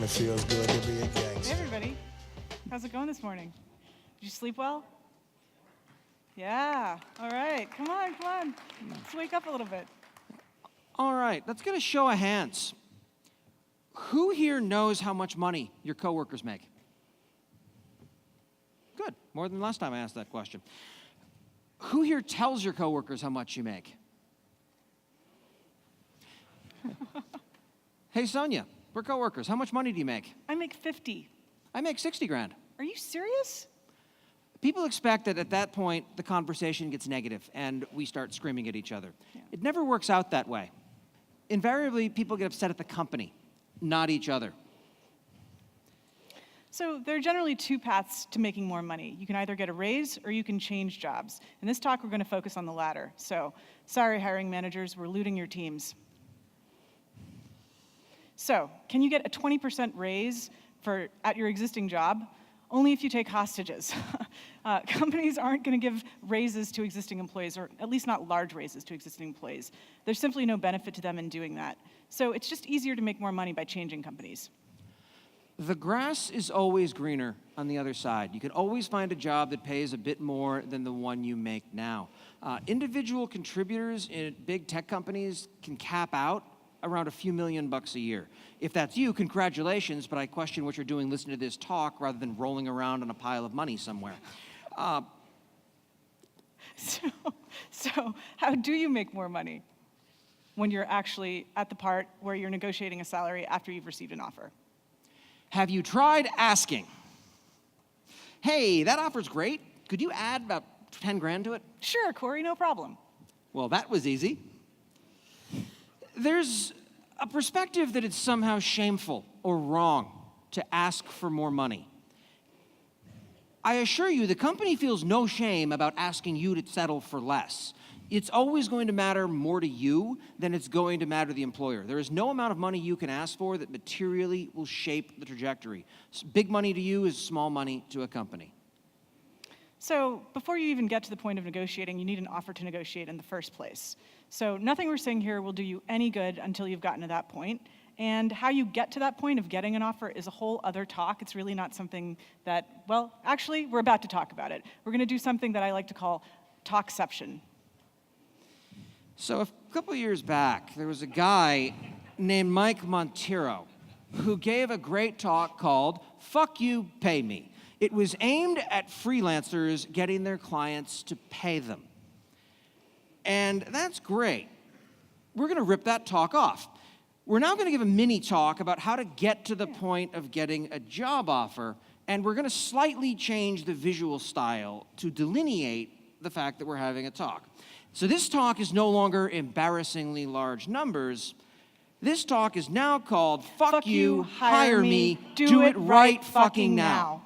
It feels good to be a Hey gangster. everybody, how's it going this morning? Did you sleep well? Yeah, all right, come on. Let's wake up a little bit. All right, let's get a show of hands. Who here knows how much money your coworkers make? Good, more than last time I asked that question. Who here tells your coworkers how much you make? Hey, Sonia, we're coworkers. How much money do you make? I make 50. I make 60 grand. Are you serious? People expect that at that point, the conversation gets negative and we start screaming at each other. Yeah. It never works out that way. Invariably, people get upset at the company, not each other. So there are generally two paths to making more money. You can either get a raise or you can change jobs. In this talk, we're going to focus on the latter. So sorry, hiring managers, we're looting your teams. So can you get a 20% raise at your existing job? Only if you take hostages. Companies aren't going to give raises to existing employees, or at least not large raises to existing employees. There's simply no benefit to them in doing that. So it's just easier to make more money by changing companies. The grass is always greener on the other side. You can always find a job that pays a bit more than the one you make now. Individual contributors in big tech companies can cap out around a few $1,000,000 a year. If that's you, congratulations, but I question what you're doing listening to this talk rather than rolling around on a pile of money somewhere. So how do you make more money when you're actually at the part where you're negotiating a salary after you've received an offer? Have you tried asking, hey, that offer's great. Could you add about 10 grand to it? Sure, Corey, no problem. Well, that was easy. There's a perspective that it's somehow shameful or wrong to ask for more money. I assure you, the company feels no shame about asking you to settle for less. It's always going to matter more to you than it's going to matter to the employer. There is no amount of money you can ask for that materially will shape the trajectory. Big money to you is small money to a company. So before you even get to the point of negotiating, you need an offer to negotiate in the first place. So nothing we're saying here will do you any good until you've gotten to that point. And how you get to that point of getting an offer is a whole other talk. It's really not something that, well, actually, we're about to talk about it. We're going to do something that I like to call talkception. So a couple years back, there was a guy named Mike Monteiro who gave a great talk called Fuck You, Pay Me. It was aimed at freelancers getting their clients to pay them. And that's great. We're going to rip that talk off. We're now going to give a mini talk about how to get to the point of getting a job offer, and we're going to slightly change the visual style to delineate the fact that we're having a talk. So this talk is no longer embarrassingly large numbers. This talk is now called Fuck You, Hire Me, Do It Right Fucking Now.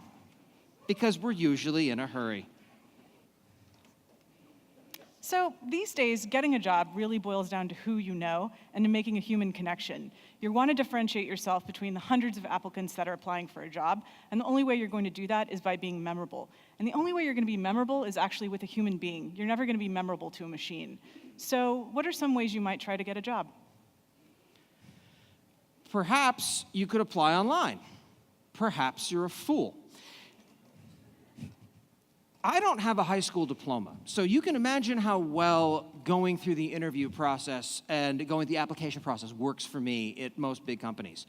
Because we're usually in a hurry. So these days, getting a job really boils down to who you know and to making a human connection. You want to differentiate yourself between the hundreds of applicants that are applying for a job, and the only way you're going to do that is by being memorable. And the only way you're going to be memorable is actually with a human being. You're never going to be memorable to a machine. So what are some ways you might try to get a job? Perhaps you could apply online. Perhaps you're a fool. I don't have a high school diploma, so you can imagine how well going through the interview process and going through the application process works for me at most big companies.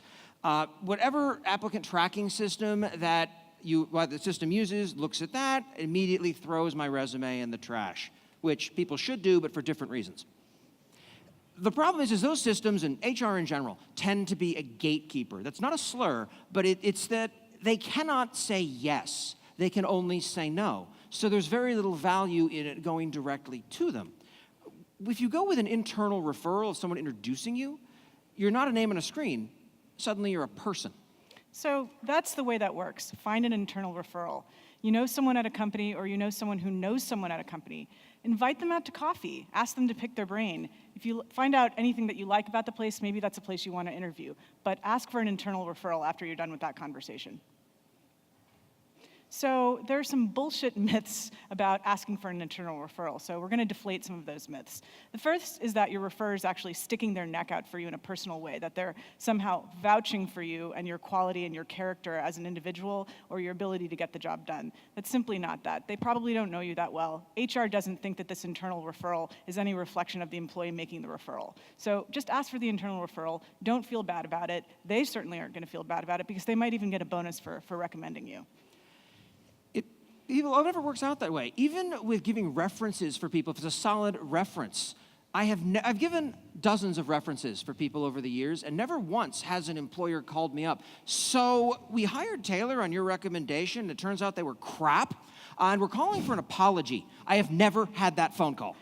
Whatever applicant tracking system that the system uses looks at that, immediately throws my resume in the trash, which people should do, but for different reasons. The problem is those systems, and HR in general, tend to be a gatekeeper. That's not a slur, but it's that they cannot say yes. They can only say no. So there's very little value in it going directly to them. If you go with an internal referral of someone introducing you, you're not a name on a screen. Suddenly you're a person. So that's the way that works. Find an internal referral. You know someone at a company, or you know someone who knows someone at a company. Invite them out to coffee. Ask them to pick their brain. If you find out anything that you like about the place, maybe that's a place you want to interview. But ask for an internal referral after you're done with that conversation. So there are some bullshit myths about asking for an internal referral. So we're going to deflate some of those myths. The first is that your referrer is actually sticking their neck out for you in a personal way, that they're somehow vouching for you and your quality and your character as an individual or your ability to get the job done. That's simply not that. They probably don't know you that well. HR doesn't think that this internal referral is any reflection of the employee making the referral. So just ask for the internal referral. Don't feel bad about it. They certainly aren't going to feel bad about it because they might even get a bonus for recommending you. It never works out that way. Even with giving references for people, if it's a solid reference, I've given dozens of references for people over the years, and never once has an employer called me up. So we hired Taylor on your recommendation. It turns out they were crap, and we're calling for an apology. I have never had that phone call.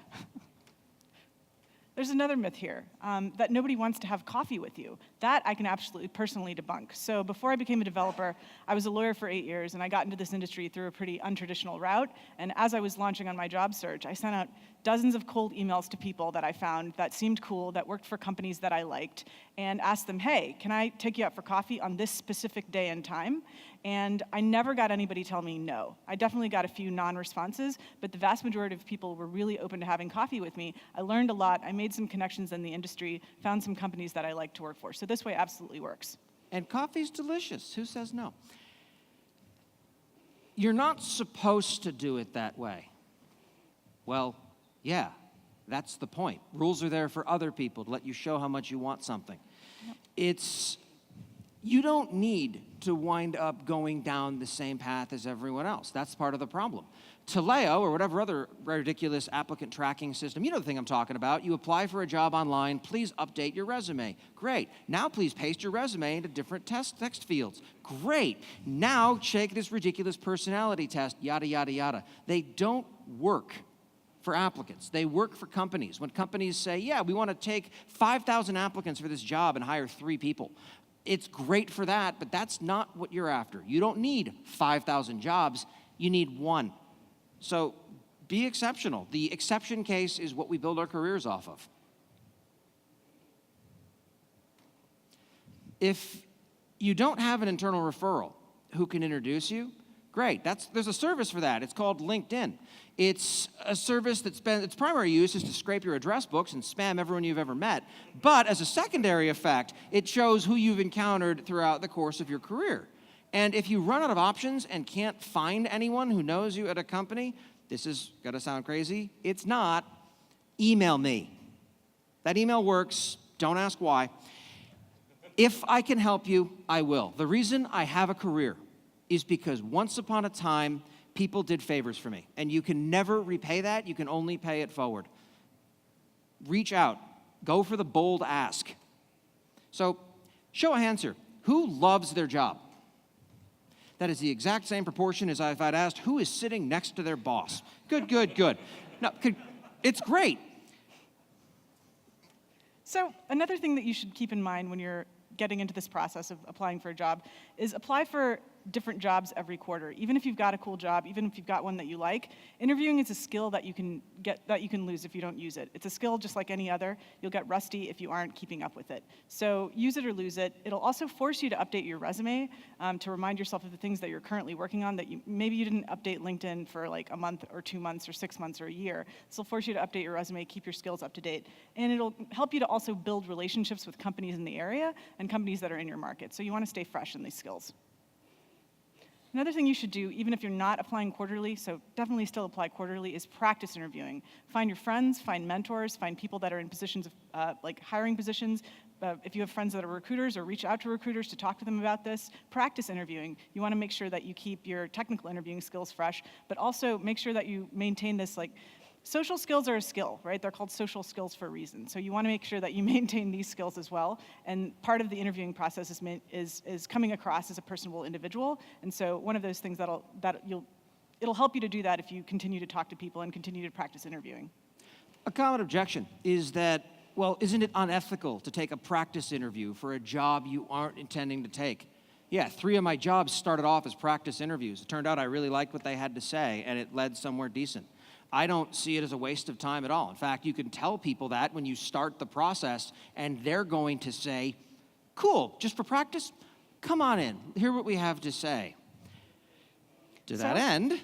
There's another myth here, that nobody wants to have coffee with you. That I can absolutely personally debunk. So before I became a developer, I was a lawyer for 8 years, and I got into this industry through a pretty untraditional route. And as I was launching on my job search, I sent out dozens of cold emails to people that I found that seemed cool, that worked for companies that I liked, and asked them, hey, can I take you out for coffee on this specific day and time? And I never got anybody tell me no. I definitely got a few non-responses, but the vast majority of people were really open to having coffee with me. I learned a lot. I made some connections in the industry, found some companies that I like to work for. So this way absolutely works. And coffee's delicious. Who says no? You're not supposed to do it that way. Well, yeah, that's the point. Rules are there for other people to let you show how much you want something. Yep. You don't need to wind up going down the same path as everyone else. That's part of the problem. Taleo, or whatever other ridiculous applicant tracking system, you know the thing I'm talking about. You apply for a job online, please update your resume. Great. Now please paste your resume into different text fields. Great. Now take this ridiculous personality test, yada, yada, yada. They don't work for applicants. They work for companies. When companies say, yeah, we want to take 5,000 applicants for this job and hire 3 people. It's great for that, but that's not what you're after. You don't need 5,000 jobs. You need 1. So be exceptional. The exception case is what we build our careers off of. If you don't have an internal referral who can introduce you, great. There's a service for that. It's called LinkedIn. It's a service its primary use is to scrape your address books and spam everyone you've ever met. But as a secondary effect, it shows who you've encountered throughout the course of your career. And if you run out of options and can't find anyone who knows you at a company, this is going to sound crazy. It's not. Email me. That email works. Don't ask why. If I can help you, I will. The reason I have a career is because once upon a time, people did favors for me. And you can never repay that. You can only pay it forward. Reach out. Go for the bold ask. So, show of hands here. Who loves their job? That is the exact same proportion as if I'd asked who is sitting next to their boss. Good, good, good. No, it's great. So another thing that you should keep in mind when you're getting into this process of applying for a job is apply for different jobs every quarter. Even if you've got a cool job, even if you've got one that you like, interviewing is a skill that you can lose if you don't use it. It's a skill just like any other. You'll get rusty if you aren't keeping up with it. So use it or lose it. It'll also force you to update your resume to remind yourself of the things that you're currently working on that maybe you didn't update LinkedIn for like a month or 2 months or 6 months or a year. This will force you to update your resume, keep your skills up to date, and it'll help you to also build relationships with companies in the area and companies that are in your market. So you want to stay fresh in these skills. Another thing you should do, even if you're not applying quarterly, so definitely still apply quarterly, is practice interviewing. Find your friends, find mentors, find people that are in positions of like hiring positions. If you have friends that are recruiters, or reach out to recruiters to talk to them about this. Practice interviewing. You want to make sure that you keep your technical interviewing skills fresh, but also make sure that you maintain this social skills are a skill, right? They're called social skills for a reason. So you want to make sure that you maintain these skills as well. And part of the interviewing process is coming across as a personable individual. And so one of those things it'll help you to do that if you continue to talk to people and continue to practice interviewing. A common objection is that, well, isn't it unethical to take a practice interview for a job you aren't intending to take? Yeah, 3 of my jobs started off as practice interviews. It turned out I really liked what they had to say, and it led somewhere decent. I don't see it as a waste of time at all. In fact, you can tell people that when you start the process, and they're going to say, cool, just for practice, come on in, hear what we have to say. To that end,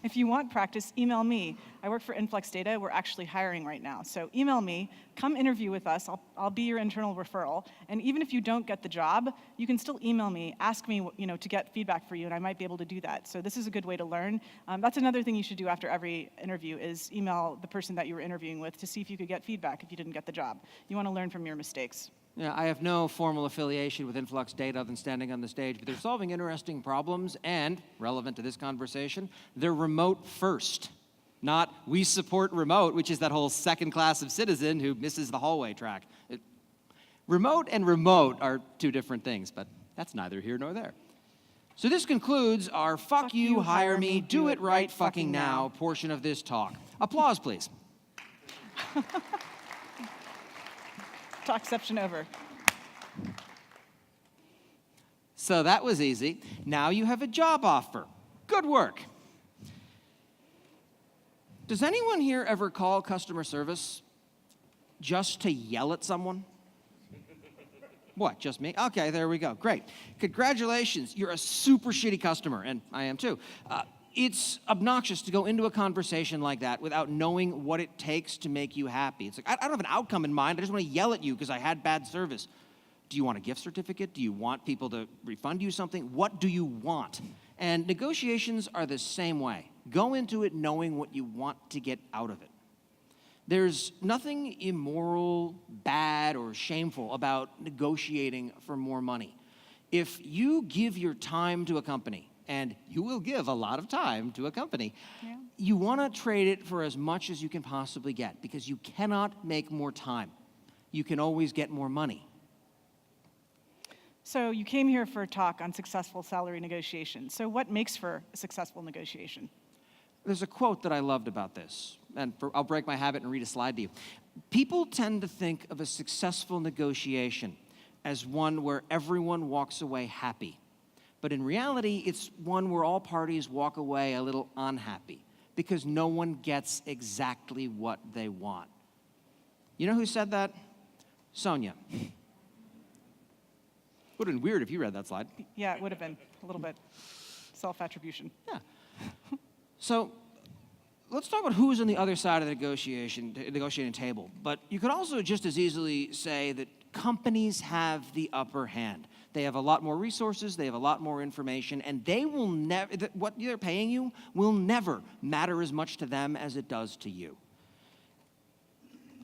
If you want practice, email me. I work for Influx Data. We're actually hiring right now. So email me, come interview with us. I'll be your internal referral. And even if you don't get the job, you can still email me, ask me to get feedback for you, and I might be able to do that. So this is a good way to learn. That's another thing you should do after every interview is email the person that you were interviewing with to see if you could get feedback if you didn't get the job. You want to learn from your mistakes. yeah, I have no formal affiliation with Influx Data other than standing on the stage, but they're solving interesting problems and, relevant to this conversation, they're remote first. Not we support remote, which is that whole second class of citizen who misses the hallway track. Remote and remote are two different things, but that's neither here nor there. So this concludes our fuck you, hire me, do it right fucking now portion of this talk. Applause, please. Talkception over. So that was easy. Now you have a job offer. Good work. Does anyone here ever call customer service just to yell at someone? What, just me? Okay, there we go. Great. Congratulations. You're a super shitty customer, and I am too. It's obnoxious to go into a conversation like that without knowing what it takes to make you happy. It's like, I don't have an outcome in mind. I just want to yell at you because I had bad service. Do you want a gift certificate? Do you want people to refund you something? What do you want? And negotiations are the same way. Go into it knowing what you want to get out of it. There's nothing immoral, bad, or shameful about negotiating for more money. If you give your time to a company, and you will give a lot of time to a company, you want to trade it for as much as you can possibly get because you cannot make more time. You can always get more money. So you came here for a talk on successful salary negotiation. So what makes for a successful negotiation? There's a quote that I loved about this, and I'll break my habit and read a slide to you. People tend to think of a successful negotiation as one where everyone walks away happy. But in reality, it's one where all parties walk away a little unhappy because no one gets exactly what they want. You know who said that? Sonia. Would have been weird if you read that slide. Yeah, it would have been a little bit self-attribution. Yeah. So let's talk about who's on the other side of the negotiating table. But you could also just as easily say that companies have the upper hand. They have a lot more resources, they have a lot more information, and they will never, what they're paying you will never matter as much to them as it does to you.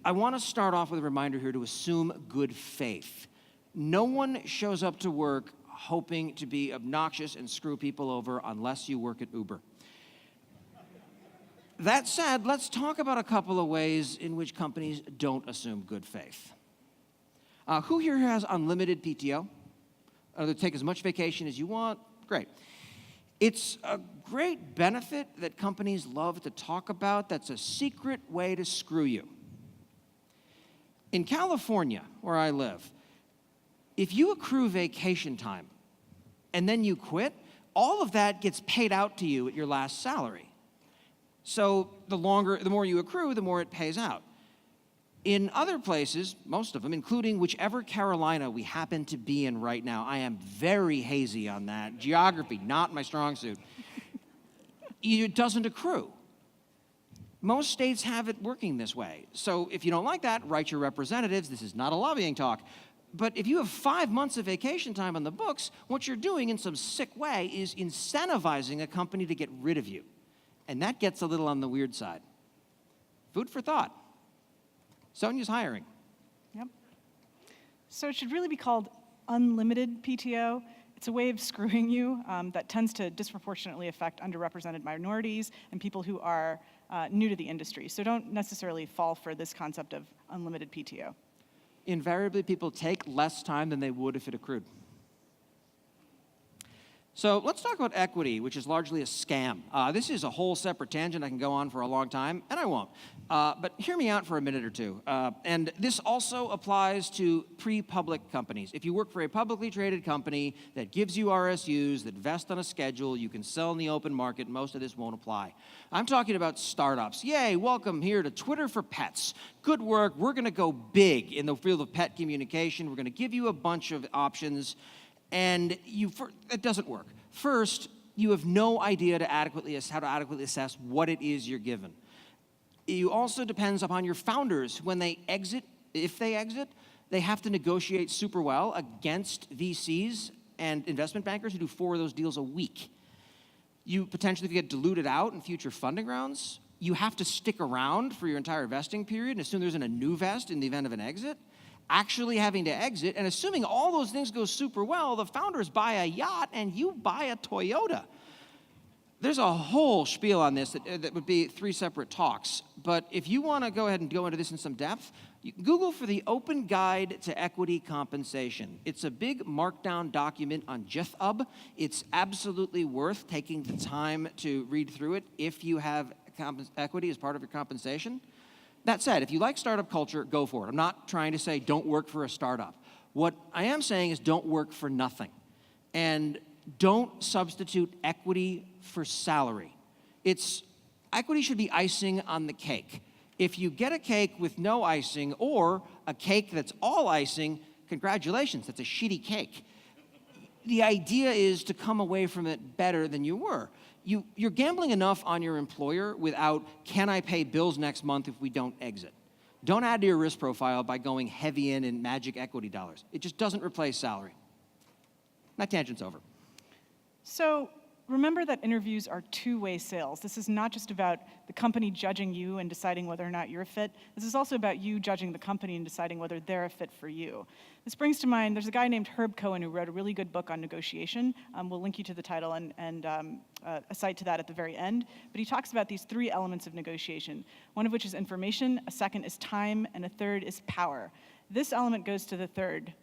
I want to start off with a reminder here to assume good faith. No one shows up to work hoping to be obnoxious and screw people over unless you work at Uber. That said, let's talk about a couple of ways in which companies don't assume good faith. Who here has unlimited PTO? Take as much vacation as you want? Great. It's a great benefit that companies love to talk about that's a secret way to screw you. In California, where I live, if you accrue vacation time and then you quit, all of that gets paid out to you at your last salary. So the more you accrue, the more it pays out. In other places, most of them, including whichever Carolina we happen to be in right now, I am very hazy on that. Geography, not my strong suit. It doesn't accrue. Most states have it working this way. So if you don't like that, write your representatives. This is not a lobbying talk. But if you have 5 months of vacation time on the books, what you're doing in some sick way is incentivizing a company to get rid of you. And that gets a little on the weird side. Food for thought. Sonia's hiring. Yep. So it should really be called unlimited PTO. It's a way of screwing you that tends to disproportionately affect underrepresented minorities and people who are new to the industry. So don't necessarily fall for this concept of unlimited PTO. Invariably, people take less time than they would if it accrued. So let's talk about equity, which is largely a scam. This is a whole separate tangent I can go on for a long time, and I won't. But hear me out for a minute or two. And this also applies to pre-public companies. If you work for a publicly traded company that gives you RSUs, that vest on a schedule, you can sell in the open market, most of this won't apply. I'm talking about startups. Yay, welcome here to Twitter for Pets. Good work. We're going to go big in the field of pet communication. We're going to give you a bunch of options. And it doesn't work. First, you have no idea how to adequately assess what it is you're given. It also depends upon your founders. When they exit, if they exit, they have to negotiate super well against VCs and investment bankers who do 4 of those deals a week. You potentially get diluted out in future funding rounds. You have to stick around for your entire vesting period and assume there isn't a new vest in the event of an exit. Actually having to exit, and assuming all those things go super well, the founders buy a yacht and you buy a Toyota. There's a whole spiel on this that would be 3 separate talks. But if you want to go ahead and go into this in some depth, Google for the Open Guide to Equity Compensation. It's a big markdown document on GitHub. It's absolutely worth taking the time to read through it if you have equity as part of your compensation. That said, if you like startup culture, go for it. I'm not trying to say don't work for a startup. What I am saying is don't work for nothing. And don't substitute equity for salary. Equity should be icing on the cake. If you get a cake with no icing or a cake that's all icing, congratulations, that's a shitty cake. The idea is to come away from it better than you were. You're gambling enough on your employer without, can I pay bills next month if we don't exit? Don't add to your risk profile by going heavy in magic equity dollars. It just doesn't replace salary. My tangent's over. So remember that interviews are two-way sales. This is not just about the company judging you and deciding whether or not you're a fit. This is also about you judging the company and deciding whether they're a fit for you. This brings to mind, there's a guy named Herb Cohen who wrote a really good book on negotiation. We'll link you to the title and a site to that at the very end. But he talks about these 3 elements of negotiation, one of which is information, a second is time, and a third is power. This element goes to the third.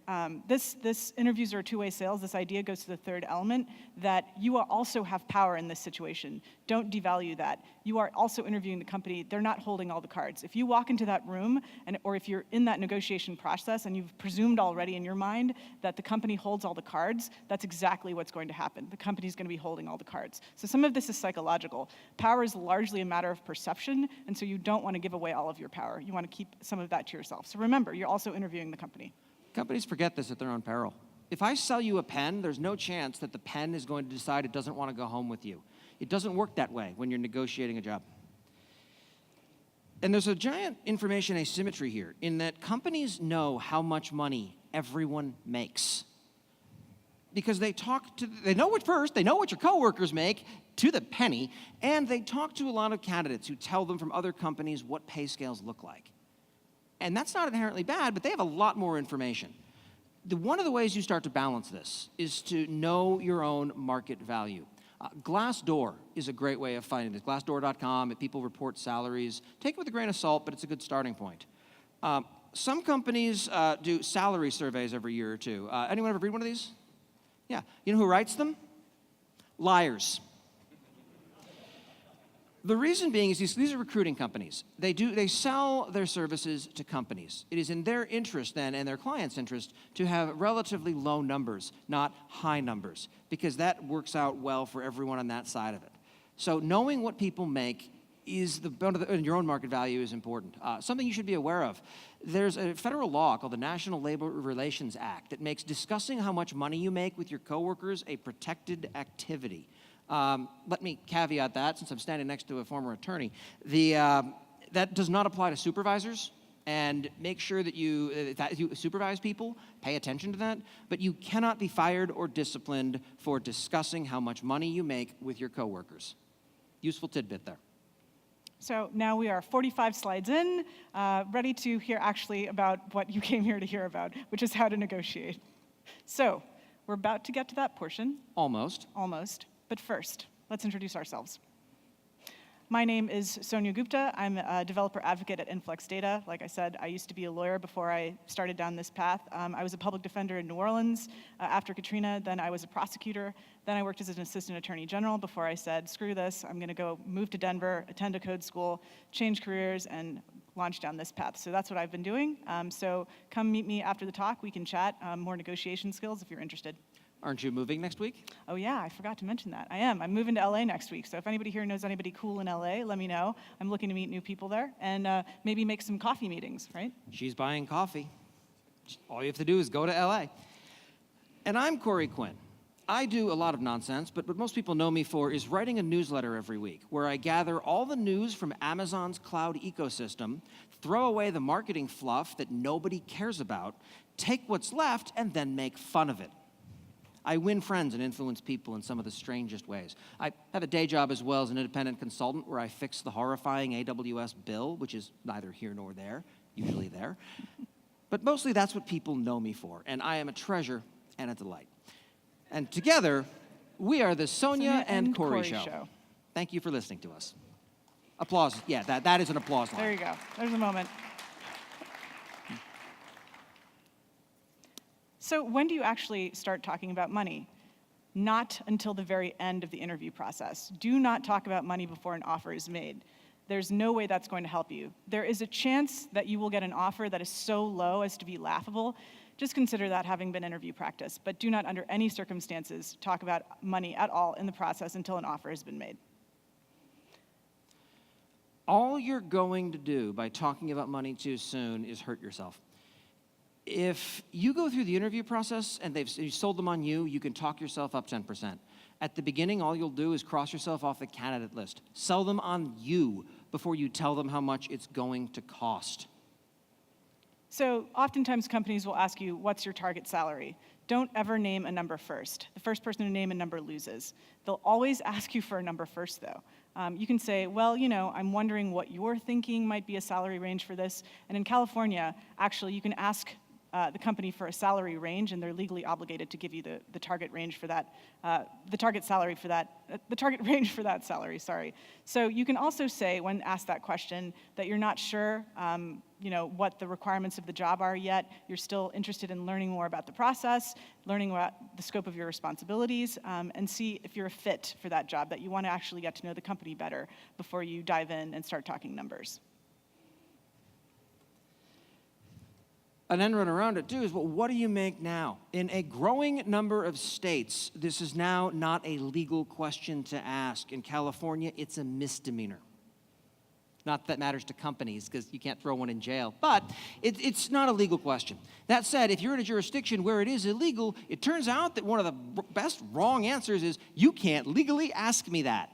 This interviews are two-way sales. This idea goes to the third element, that you also have power in this situation. Don't devalue that. You are also interviewing the company. They're not holding all the cards. If you walk into that room, or if you're in that negotiation process and you've presumed already in your mind that the company holds all the cards, that's exactly what's going to happen. The company's going to be holding all the cards. So some of this is psychological. Power is largely a matter of perception, and so you don't want to give away all of your power. You want to keep some of that to yourself. So remember, you're also interviewing the company. Companies forget this at their own peril. If I sell you a pen, there's no chance that the pen is going to decide it doesn't want to go home with you. It doesn't work that way when you're negotiating a job. And there's a giant information asymmetry here in that companies know how much money everyone makes. Because they know what your coworkers make to the penny, and they talk to a lot of candidates who tell them from other companies what pay scales look like. And that's not inherently bad, but they have a lot more information. One of the ways you start to balance this is to know your own market value. Glassdoor is a great way of finding this. Glassdoor.com, people report salaries. Take it with a grain of salt, but it's a good starting point. Some companies do salary surveys every year or two. Anyone ever read one of these? Yeah. You know who writes them? Liars. The reason being is these are recruiting companies. They sell their services to companies. It is in their interest then, and their clients' interest, to have relatively low numbers, not high numbers, because that works out well for everyone on that side of it. So knowing what people make and your own market value is important. Something you should be aware of. There's a federal law called the National Labor Relations Act that makes discussing how much money you make with your coworkers a protected activity. Let me caveat that, since I'm standing next to a former attorney. That does not apply to supervisors, and make sure that you supervise people, pay attention to that, but you cannot be fired or disciplined for discussing how much money you make with your coworkers. Useful tidbit there. So now we are 45 slides in, ready to hear actually about what you came here to hear about, which is how to negotiate. So we're about to get to that portion. Almost. But first, let's introduce ourselves. My name is Sonia Gupta. I'm a developer advocate at Influx Data. Like I said, I used to be a lawyer before I started down this path. I was a public defender in New Orleans after Katrina. Then I was a prosecutor. Then I worked as an assistant attorney general before I said, screw this, I'm going to go move to Denver, attend a code school, change careers, and launch down this path. So that's what I've been doing. So come meet me after the talk. We can chat more negotiation skills if you're interested. Aren't you moving next week? Oh yeah, I forgot to mention that. I am. I'm moving to LA next week. So if anybody here knows anybody cool in LA, let me know. I'm looking to meet new people there and maybe make some coffee meetings, right? She's buying coffee. All you have to do is go to LA. And I'm Quinn. I do a lot of nonsense, but what most people know me for is writing a newsletter every week where I gather all the news from Amazon's cloud ecosystem, throw away the marketing fluff that nobody cares about, take what's left, and then make fun of it. I win friends and influence people in some of the strangest ways. I have a day job as well as an independent consultant where I fix the horrifying AWS bill, which is neither here nor there, usually there. But mostly that's what people know me for, and I am a treasure and a delight. And together, we are the Sonia and Corey Show. Thank you for listening to us. Applause. Yeah, that is an applause line. There you go. There's a moment. So when do you actually start talking about money? Not until the very end of the interview process. Do not talk about money before an offer is made. There's no way that's going to help you. There is a chance that you will get an offer that is so low as to be laughable. Just consider that having been interview practice, but do not under any circumstances talk about money at all in the process until an offer has been made. All you're going to do by talking about money too soon is hurt yourself. If you go through the interview process and you sold them on you, you can talk yourself up 10%. At the beginning, all you'll do is cross yourself off the candidate list. Sell them on you before you tell them how much it's going to cost. So oftentimes companies will ask you, what's your target salary? Don't ever name a number first. The first person to name a number loses. They'll always ask you for a number first, though. You can say, well, I'm wondering what you're thinking might be a salary range for this. And in California, actually, you can ask the company for a salary range, and they're legally obligated to give you the target range for that, the target range for that salary, sorry. So you can also say, when asked that question, that you're not sure, what the requirements of the job are yet. You're still interested in learning more about the process, learning about the scope of your responsibilities, and see if you're a fit for that job, that you want to actually get to know the company better before you dive in and start talking numbers. An end run around it, too, is, well, what do you make now? In a growing number of states, this is now not a legal question to ask. In California, it's a misdemeanor. Not that it matters to companies, because you can't throw one in jail, but it's not a legal question. That said, if you're in a jurisdiction where it is illegal, it turns out that one of the best wrong answers is, you can't legally ask me that.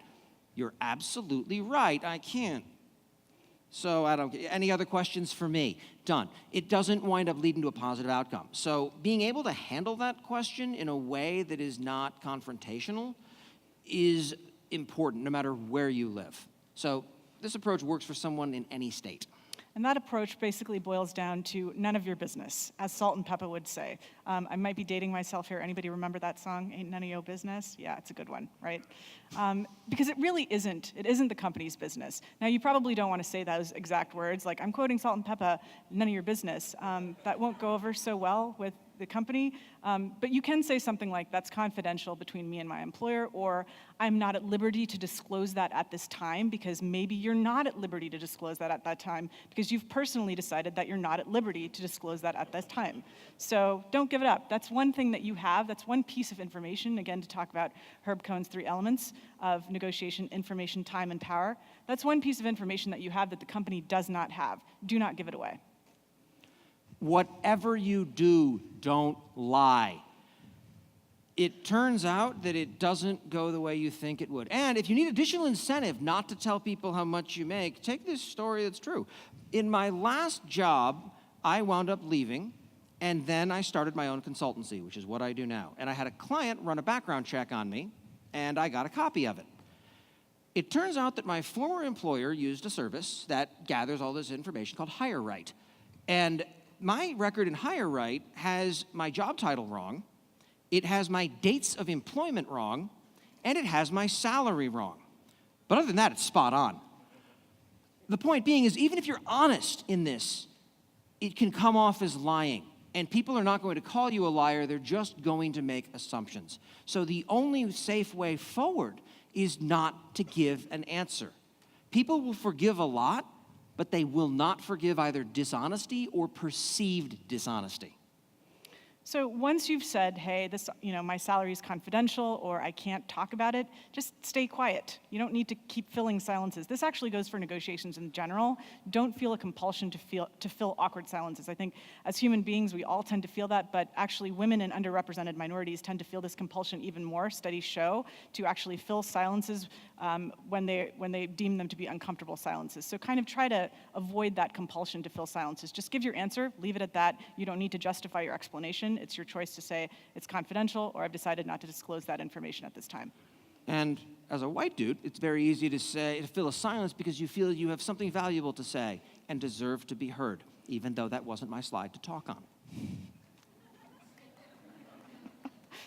You're absolutely right, I can't. So I don't get any other questions for me. Done. It doesn't wind up leading to a positive outcome. So being able to handle that question in a way that is not confrontational is important no matter where you live. So this approach works for someone in any state. And that approach basically boils down to none of your business, as Salt and Peppa would say. I might be dating myself here. Anybody remember that song, Ain't None of Yo Business? Yeah, it's a good one, right? Because it really isn't. It isn't the company's business. Now, you probably don't want to say those exact words, like, I'm quoting Salt and Peppa, none of your business. That won't go over so well with the company, but you can say something like, that's confidential between me and my employer, or I'm not at liberty to disclose that at this time, because maybe you're not at liberty to disclose that at that time, because you've personally decided that you're not at liberty to disclose that at this time. So don't give it up. That's one thing that you have. That's one piece of information, again, to talk about Herb Cohen's 3 elements of negotiation: information, time, and power. That's one piece of information that you have that the company does not have. Do not give it away. Whatever you do, don't lie. It turns out that it doesn't go the way you think it would. And if you need additional incentive not to tell people how much you make, take this story that's true. In my last job, I wound up leaving, and then I started my own consultancy, which is what I do now. And I had a client run a background check on me, and I got a copy of it. It turns out that my former employer used a service that gathers all this information called HireRight. And my record in HireRight has my job title wrong, it has my dates of employment wrong, and it has my salary wrong. But other than that, it's spot on. The point being is, even if you're honest in this, it can come off as lying. And people are not going to call you a liar, they're just going to make assumptions. So the only safe way forward is not to give an answer. People will forgive a lot, but they will not forgive either dishonesty or perceived dishonesty. So once you've said, hey, this, my salary is confidential or I can't talk about it, just stay quiet. You don't need to keep filling silences. This actually goes for negotiations in general. Don't feel a compulsion to fill awkward silences. I think as human beings, we all tend to feel that, but actually women and underrepresented minorities tend to feel this compulsion even more. Studies show to actually fill silences when they deem them to be uncomfortable silences. So kind of try to avoid that compulsion to fill silences. Just give your answer, leave it at that. You don't need to justify your explanation. It's your choice to say it's confidential or I've decided not to disclose that information at this time. And as a white dude, it's very easy to fill a silence because you feel you have something valuable to say and deserve to be heard, even though that wasn't my slide to talk on.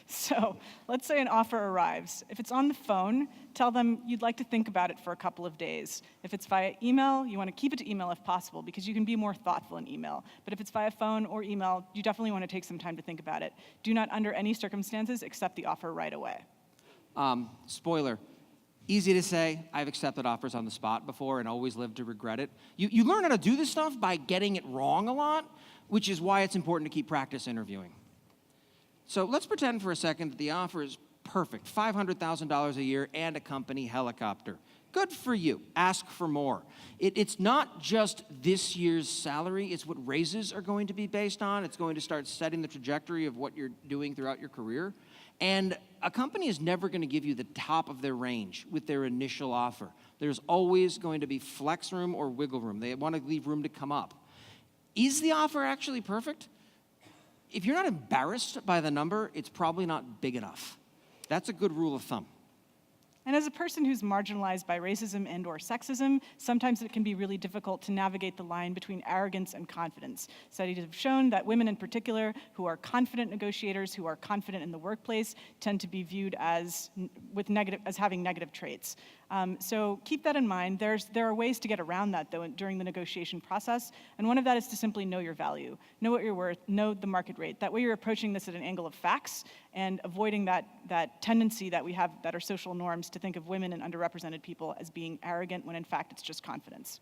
So let's say an offer arrives. If it's on the phone, tell them you'd like to think about it for a couple of days. If it's via email, you want to keep it to email if possible because you can be more thoughtful in email. But if it's via phone or email, you definitely want to take some time to think about it. Do not, under any circumstances, accept the offer right away. Spoiler, easy to say. I've accepted offers on the spot before and always lived to regret it. You learn how to do this stuff by getting it wrong a lot, which is why it's important to keep practice interviewing. So let's pretend for a second that the offer is perfect, $500,000 a year and a company helicopter. Good for you. Ask for more. It's not just this year's salary, it's what raises are going to be based on. It's going to start setting the trajectory of what you're doing throughout your career. And a company is never going to give you the top of their range with their initial offer. There's always going to be flex room or wiggle room. They want to leave room to come up. Is the offer actually perfect? If you're not embarrassed by the number, it's probably not big enough. That's a good rule of thumb. And as a person who's marginalized by racism and or sexism, sometimes it can be really difficult to navigate the line between arrogance and confidence. Studies have shown that women in particular who are confident negotiators, who are confident in the workplace, tend to be viewed as having negative traits. So keep that in mind. There are ways to get around that, though, during the negotiation process, and one of that is to simply know your value, know what you're worth, know the market rate. That way you're approaching this at an angle of facts and avoiding that tendency that we have, that are social norms, to think of women and underrepresented people as being arrogant when in fact it's just confidence.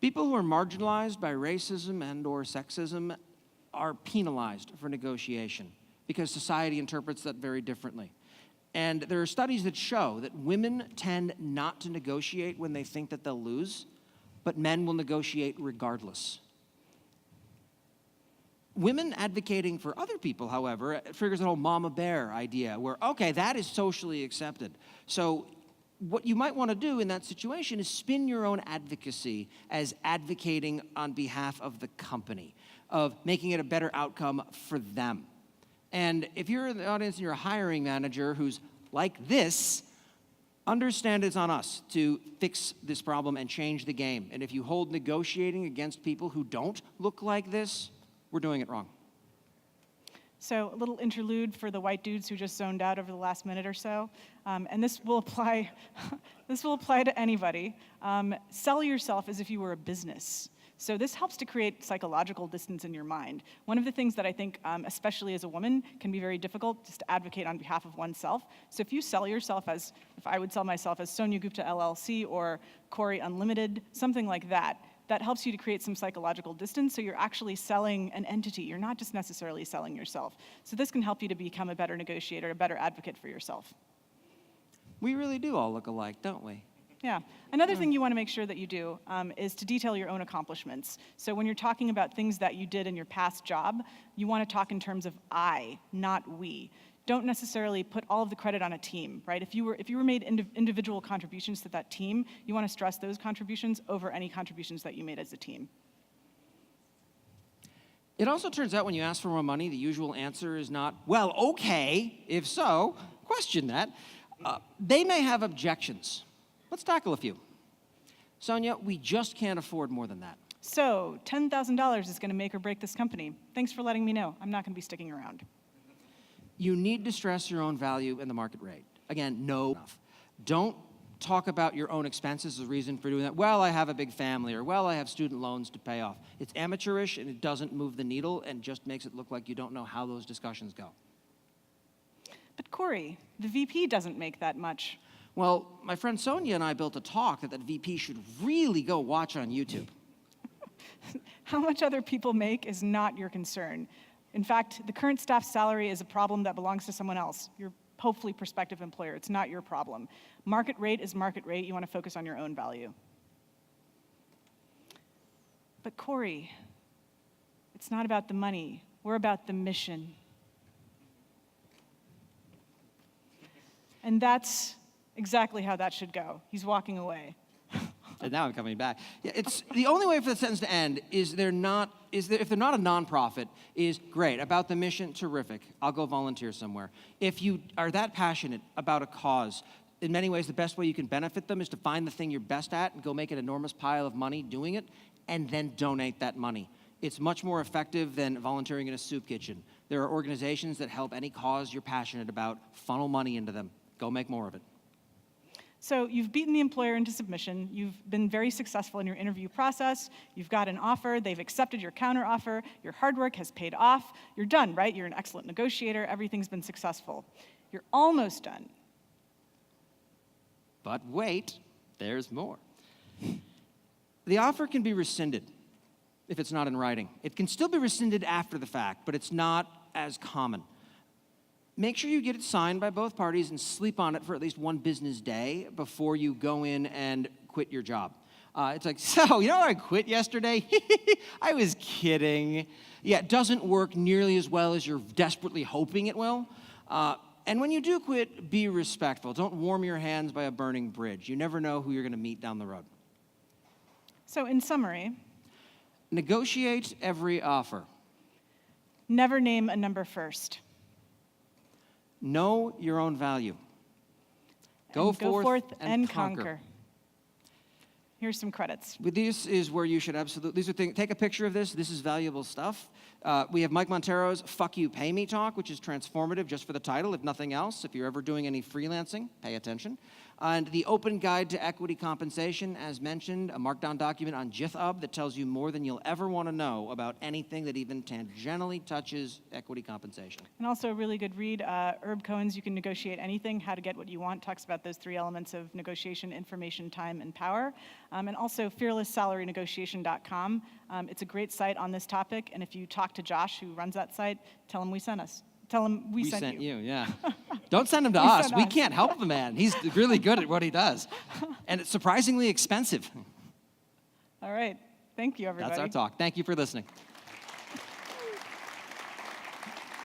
People who are marginalized by racism and or sexism are penalized for negotiation because society interprets that very differently. And there are studies that show that women tend not to negotiate when they think that they'll lose, but men will negotiate regardless. Women advocating for other people, however, triggers the whole mama bear idea where, okay, that is socially accepted. So what you might want to do in that situation is spin your own advocacy as advocating on behalf of the company, of making it a better outcome for them. And if you're in the audience and you're a hiring manager who's like this, understand it's on us to fix this problem and change the game. And if you hold negotiating against people who don't look like this, we're doing it wrong. So a little interlude for the white dudes who just zoned out over the last minute or so. And this will apply to anybody. Sell yourself as if you were a business. So this helps to create psychological distance in your mind. One of the things that I think, especially as a woman, can be very difficult is to advocate on behalf of oneself. So if you sell yourself as, if I would sell myself as Sonia Gupta LLC or Corey Unlimited, something like that, that helps you to create some psychological distance, so you're actually selling an entity. You're not just necessarily selling yourself. So this can help you to become a better negotiator, a better advocate for yourself. We really do all look alike, don't we? Yeah. Another thing you want to make sure that you do is to detail your own accomplishments. So when you're talking about things that you did in your past job, you want to talk in terms of I, not we. Don't necessarily put all of the credit on a team, right? If you were made individual contributions to that team, you want to stress those contributions over any contributions that you made as a team. It also turns out when you ask for more money, the usual answer is not, well, okay. If so, question that. They may have objections. Let's tackle a few. Sonia, we just can't afford more than that. So $10,000 is going to make or break this company. Thanks for letting me know. I'm not going to be sticking around. You need to stress your own value and the market rate. Again, no. Don't talk about your own expenses as a reason for doing that. Well, I have a big family, or well, I have student loans to pay off. It's amateurish and it doesn't move the needle and just makes it look like you don't know how those discussions go. But Corey, the VP doesn't make that much. Well, my friend Sonia and I built a talk that VP should really go watch on YouTube. How much other people make is not your concern. In fact, the current staff's salary is a problem that belongs to someone else, your hopefully prospective employer. It's not your problem. Market rate is market rate. You want to focus on your own value. But Corey, it's not about the money. We're about the mission. And that's exactly how that should go. He's walking away. And now I'm coming back. Yeah, it's the only way for the sentence to end if they're not a nonprofit is great. About the mission, terrific. I'll go volunteer somewhere. If you are that passionate about a cause, in many ways the best way you can benefit them is to find the thing you're best at and go make an enormous pile of money doing it, and then donate that money. It's much more effective than volunteering in a soup kitchen. There are organizations that help any cause you're passionate about funnel money into them. Go make more of it. So you've beaten the employer into submission. You've been very successful in your interview process. You've got an offer. They've accepted your counteroffer. Your hard work has paid off. You're done, right? You're an excellent negotiator. Everything's been successful. You're almost done. But wait, there's more. The offer can be rescinded if it's not in writing. It can still be rescinded after the fact, but it's not as common. Make sure you get it signed by both parties and sleep on it for at least one business day before you go in and quit your job. It's like, so, I quit yesterday? I was kidding. Yeah, it doesn't work nearly as well as you're desperately hoping it will. And when you do quit, be respectful. Don't warm your hands by a burning bridge. You never know who you're going to meet down the road. So in summary, negotiate every offer. Never name a number first. Know your own value. Go forth and conquer. Here's some credits. This is where you should absolutely, take a picture of this. This is valuable stuff. We have Mike Montero's Fuck You, Pay Me talk, which is transformative just for the title, if nothing else. If you're ever doing any freelancing, pay attention. And the Open Guide to Equity Compensation, as mentioned, a markdown document on GitHub that tells you more than you'll ever want to know about anything that even tangentially touches equity compensation. And also a really good read, Herb Cohen's You Can Negotiate Anything, How to Get What You Want, talks about those three elements of negotiation: information, time, and power. And also fearlessSalaryNegotiation.com. It's a great site on this topic, and if you talk to Josh, who runs that site, tell him we sent us. Tell him we sent you. Yeah. Don't send him to us. We can't help the man. He's really good at what he does. And it's surprisingly expensive. All right. Thank you, everybody. That's our talk. Thank you for listening.